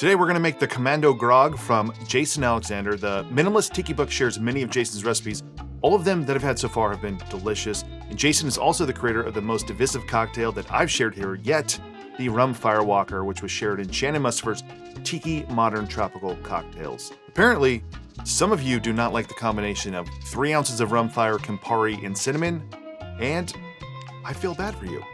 Today we're going to make the Commando Grog from Jason Alexander. The Minimalist Tiki Book shares many of Jason's recipes. All of them that I've had so far have been delicious. And Jason is also the creator of the most divisive cocktail that I've shared here yet, the Rum Firewalker, which was shared in Shannon Musford's Tiki Modern Tropical Cocktails. Apparently, some of you do not like the combination of 3 ounces of rum fire, Campari, and cinnamon, and I feel bad for you.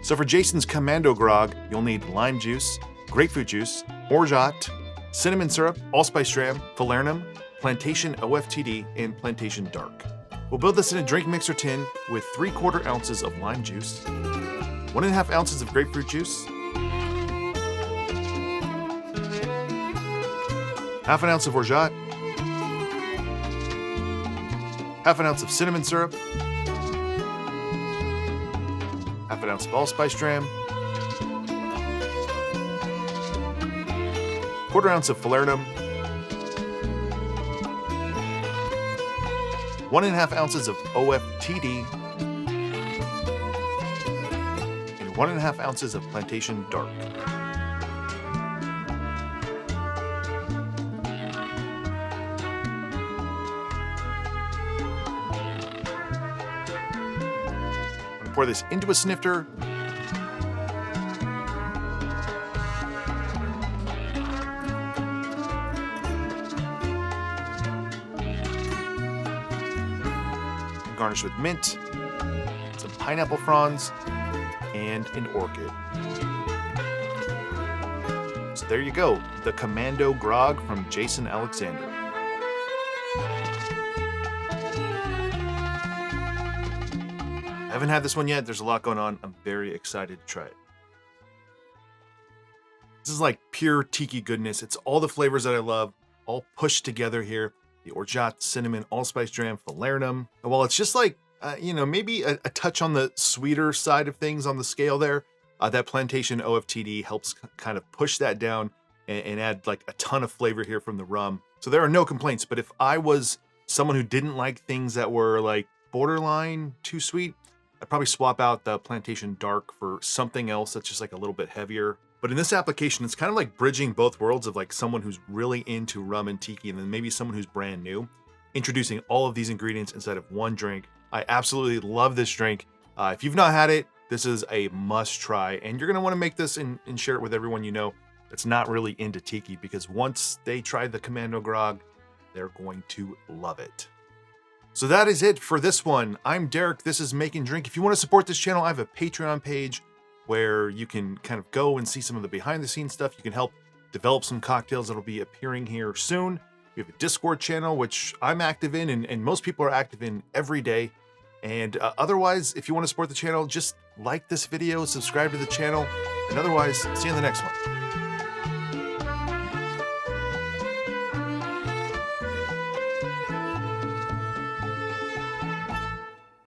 So for Jason's Commando Grog, you'll need lime juice, grapefruit juice, orgeat, cinnamon syrup, allspice dram, falernum, Plantation OFTD, and Plantation Dark. We'll build this in a drink mixer tin with 3/4 ounces of lime juice, 1.5 ounces of grapefruit juice, half an ounce of orgeat, half an ounce of cinnamon syrup, half an ounce of allspice dram, 1/4 ounce of falernum, 1.5 ounces of OFTD, and 1.5 ounces of Plantation Dark. I'm gonna pour this into a snifter. Garnish with mint, some pineapple fronds, and an orchid. So there you go, the Commando Grog from Jason Alexander. I haven't had this one yet. There's a lot going on. I'm very excited to try it. This is like pure tiki goodness. It's all the flavors that I love, all pushed together here. The orgeat, cinnamon, allspice dram, falernum. And while it's just like, maybe a touch on the sweeter side of things on the scale there, that Plantation OFTD helps kind of push that down and add like a ton of flavor here from the rum. So there are no complaints, but if I was someone who didn't like things that were like borderline too sweet, I'd probably swap out the Plantation Dark for something else that's just like a little bit heavier. But in this application, it's kind of like bridging both worlds of like someone who's really into rum and tiki and then maybe someone who's brand new, introducing all of these ingredients inside of one drink. I absolutely love this drink. If you've not had it, this is a must try, and you're gonna wanna make this and share it with everyone you know that's not really into tiki, because once they try the Commando Grog, they're going to love it. So that is it for this one. I'm Derek, this is Make and Drink. If you wanna support this channel, I have a Patreon page where you can kind of go and see some of the behind the scenes stuff. You can help develop some cocktails that'll be appearing here soon. We have a Discord channel, which I'm active in, and most people are active in every day. And otherwise, if you want to support the channel, just like this video, subscribe to the channel, and otherwise, see you in the next one.